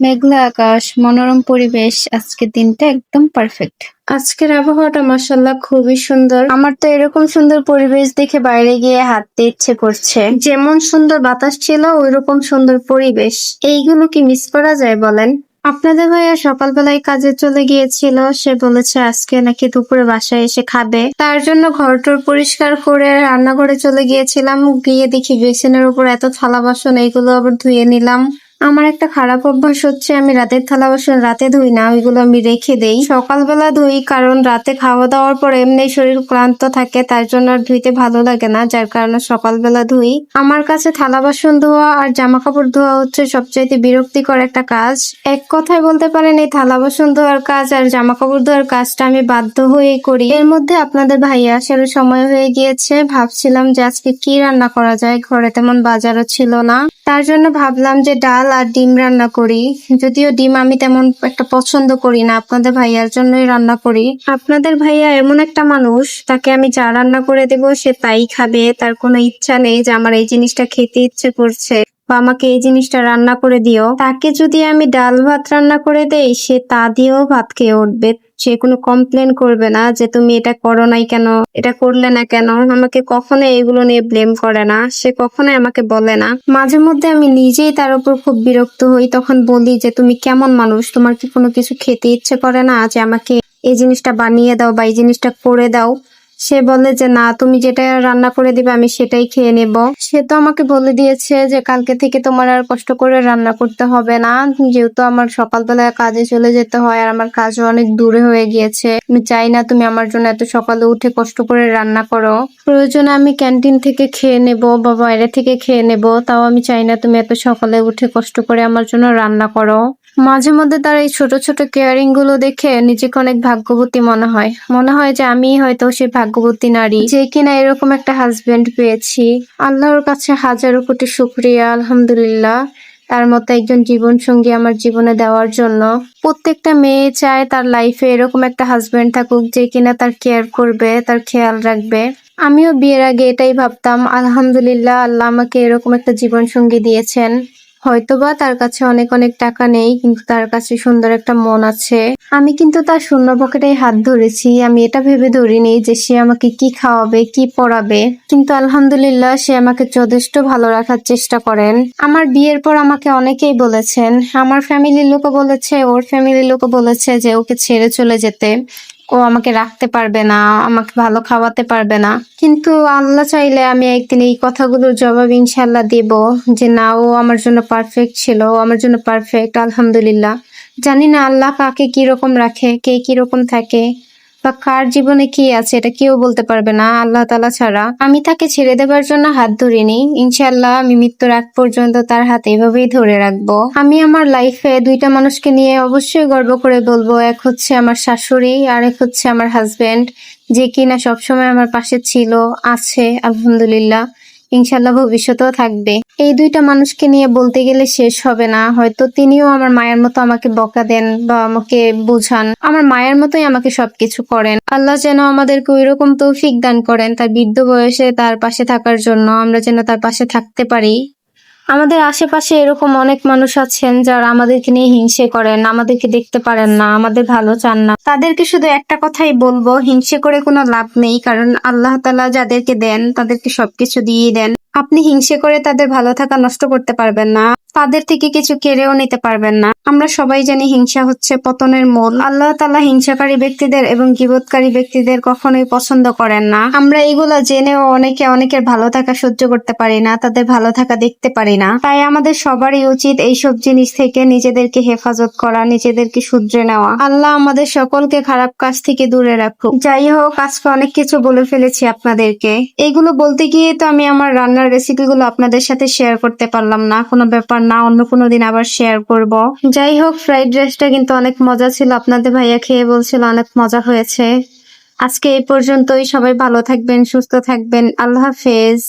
মেঘলা আকাশ, মনোরম পরিবেশ, আজকের দিনটা একদম পারফেক্ট। আজকের আবহাওয়াটা মাশাআল্লাহ খুবই সুন্দর। আমার তো এরকম সুন্দর পরিবেশ দেখে বাইরে গিয়ে হাঁটতে ইচ্ছে করছে। যেমন সুন্দর বাতাস ছিল ওইরকম সুন্দর পরিবেশ, এইগুলো কি মিস করা যায় বলেন? আপনাদের ভাইয়া সকালবেলায় কাজে চলে গিয়েছিল, সে বলেছে আজকে নাকি দুপুরে বাসায় এসে খাবে, তার জন্য ঘরটর পরিষ্কার করে রান্নাঘরে চলে গিয়েছিলাম। গিয়ে দেখি বেসিনের উপর এত থালা বাসন, এইগুলো আবার ধুয়ে নিলাম। আমার একটা খারাপ অভ্যাস হচ্ছে, আমি রাতের থালা বাসন রাতে ধুই না, ওইগুলো আমি রেখে দেই, সকালবেলা ধুই, কারণ রাতে খাওয়া দাওয়ার পর এমনি শরীর ক্লান্ত থাকে, তার জন্য আর ধুইতে ভালো লাগে না, যার কারণে সকালবেলা ধুই। আমার কাছে থালা বাসন ধোয়া আর জামা কাপড় ধোয়া হচ্ছে সবচাইতে বিরক্তিকর একটা কাজ। এক কথায় বলতে পারেন এই থালা বাসন ধোয়ার কাজ আর জামা কাপড় ধোয়ার কাজটা আমি বাধ্য হয়েই করি। এর মধ্যে আপনাদের ভাইয়া আসার সময় হয়ে গিয়েছে, ভাবছিলাম যে আজকে কি রান্না করা যায়, ঘরে তেমন বাজারও ছিল না, তার জন্য ভাবলাম যে ডাল আর ডিম রান্না করি। যদিও ডিম আমি তেমন একটা পছন্দ করি না, আপনাদের ভাইয়ার জন্যই রান্না করি। আপনাদের ভাইয়া এমন একটা মানুষ, তাকে আমি যা রান্না করে দেবো সে তাই খাবে, তার কোনো ইচ্ছা নেই যে আমার এই জিনিসটা খেতে ইচ্ছে করছে বা আমাকে এই জিনিসটা রান্না করে দিও। তাকে যদি আমি ডাল ভাত রান্না করে দেই, সে তা দিয়েও ভাত খেয়ে উঠবে। সে কোনো কমপ্লেন করবে না যে তুমি এটা করো নাই কেন, এটা করলে না কেন। আমাকে কখনো এগুলো নিয়ে ব্লেম করে না, সে কখনোই আমাকে বলে না। মাঝে মধ্যে আমি নিজেই তার উপর খুব বিরক্ত হই, তখন বলি যে তুমি কেমন মানুষ, তোমার কি কোনো কিছু খেতে ইচ্ছে করে না যে আমাকে এই জিনিসটা বানিয়ে দাও বা এই জিনিসটা করে দাও? সে বলে যে না, তুমি যেটা রান্না করে দিবে আমি সেটাই খেয়ে নেব। সে তো আমাকে বলে দিয়েছে যে কালকে থেকে তোমার আর কষ্ট করে রান্না করতে হবে না, যেহেতু আমার সকালবেলা কাজে চলে যেতে হয় আর আমার কাজও অনেক দূরে হয়ে গিয়েছে। আমি চাই না তুমি আমার জন্য এত সকালে উঠে কষ্ট করে রান্না করো। প্রয়োজনে আমি ক্যান্টিন থেকে খেয়ে নেব বা বাইরে থেকে খেয়ে নেব, তাও আমি চাই না তুমি এত সকালে উঠে কষ্ট করে আমার জন্য রান্না করো। মাঝে মধ্যে তার এই ছোট ছোট কেয়ারিং গুলো দেখে নিজেকে অনেক ভাগ্যবতী মনে হয়। মনে হয় যে আমি হয়তো সেই ভাগ্যবতী নারী যে কিনা এরকম একটা হাজবেন্ড পেয়েছি। আল্লাহর কাছে হাজারো কোটি শুকরিয়া, আলহামদুলিল্লাহ, তার মতো একজন জীবন সঙ্গী আমার জীবনে দেওয়ার জন্য। প্রত্যেকটা মেয়ে চায় তার লাইফে এরকম একটা হাজবেন্ড থাকুক যে কিনা তার কেয়ার করবে, তার খেয়াল রাখবে। আমিও বিয়ের আগে এটাই ভাবতাম, আলহামদুলিল্লাহ আল্লাহ আমাকে এরকম একটা জীবন সঙ্গী দিয়েছেন। হয়তোবা তার কাছে অনেক অনেক টাকা নেই, কিন্তু তার কাছে সুন্দর একটা মন আছে। আমি কিন্তু তার শূন্য পকেটে হাত ধরেছি, আমি এটা ভেবে ধরিনি যে সে আমাকে কি খাওয়াবে কি পড়াবে, কিন্তু আলহামদুলিল্লাহ সে আমাকে যথেষ্ট ভালো রাখার চেষ্টা করেন। আমার বিয়ের পর আমাকে অনেকেই বলেছেন, আমার ফ্যামিলির লোকও বলেছে, ওর ফ্যামিলির লোকও বলেছে যে ওকে ছেড়ে চলে যেতে, ও আমাকে রাখতে পারবে না, আমাকে ভালো খাওয়াতে পারবে না। কিন্তু আল্লাহ চাইলে আমি একদিন এই কথাগুলোর জবাব ইনশাল্লাহ দেব যে না, ও আমার জন্য পারফেক্ট ছিল, ও আমার জন্য পারফেক্ট। আলহামদুলিল্লাহ। জানি না আল্লাহ কাকে কিরকম রাখে, কে কিরকম থাকে বা কার জীবনে কি আছে, এটা কেউ বলতে পারবে না আল্লাহ তাআলা ছাড়া। আমি তাকে ছেড়ে দেবার জন্য হাত ধরিনি, ইনশাল্লাহ আমি মৃত্যুর আগ পর্যন্ত তার হাত এভাবেই ধরে রাখবো। আমি আমার লাইফে দুইটা মানুষকে নিয়ে অবশ্যই গর্ব করে বলবো, এক হচ্ছে আমার শাশুড়ি আর এক হচ্ছে আমার হাজবেন্ড, যে কিনা সবসময় আমার পাশে ছিল, আছে, আলহামদুলিল্লাহ, ইনশাল্লাহ ভবিষ্যতেও থাকবে। এই দুইটা মানুষকে নিয়ে বলতে গেলে শেষ হবে না। হয়তো তিনিও আমার মায়ের মতো আমাকে বকা দেন বা আমাকে বোঝান, আমার মায়ের মতোই আমাকে সবকিছু করেন। আল্লাহ যেন আমাদেরকে ওইরকম তৌফিক দান করেন তার বৃদ্ধ বয়সে তার পাশে থাকার জন্য, আমরা যেন তার পাশে থাকতে পারি। আমাদের আশেপাশে এরকম অনেক মানুষ আছেন যারা আমাদেরকে নিয়ে হিংসে করেন, আমাদেরকে দেখতে পারেন না, আমাদের ভালো চান না। তাদেরকে শুধু একটা কথাই বলবো, হিংসে করে কোনো লাভ নেই, কারণ আল্লাহ তাআলা যাদেরকে দেন তাদেরকে সবকিছু দিয়েই দেন। আপনি হিংসে করে তাদের ভালো থাকা নষ্ট করতে পারবেন না, তাদের থেকে কিছু কেড়েও নিতে পারবেন না। আমরা সবাই জানি হিংসা হচ্ছে পতনের মূল। আল্লাহ তাআলা হিংসাকারী ব্যক্তিদের এবং গীবতকারী ব্যক্তিদের কখনোই পছন্দ করেন না। আমরা এগুলা জেনেও অনেকে অনেকের ভালো থাকা সহ্য করতে পারি না, তাদের ভালো থাকা দেখতে পারি না। তাই আমাদের সবারই উচিত এইসব জিনিস থেকে নিজেদেরকে হেফাজত করা, নিজেদেরকে শুধরে নেওয়া। আল্লাহ আমাদের সকলকে খারাপ কাজ থেকে দূরে রাখুক। যাই হোক, আজকে অনেক কিছু বলে ফেলেছি আপনাদেরকে। এইগুলো বলতে গিয়ে তো আমি আমার রান্নার রেসিপি গুলো আপনাদের সাথে শেয়ার করতে পারলাম না, কোনো ব্যাপার না, অন্য কোনো দিন আবার শেয়ার করব। যাই হোক, ফ্রাইড রাইসটা কিন্তু অনেক মজা ছিল, আপনাদের ভাইয়া খেয়ে বলছিল অনেক মজা হয়েছে। আজকে এই পর্যন্তই, সবাই ভালো থাকবেন, সুস্থ থাকবেন, আল্লাহ হাফেজ।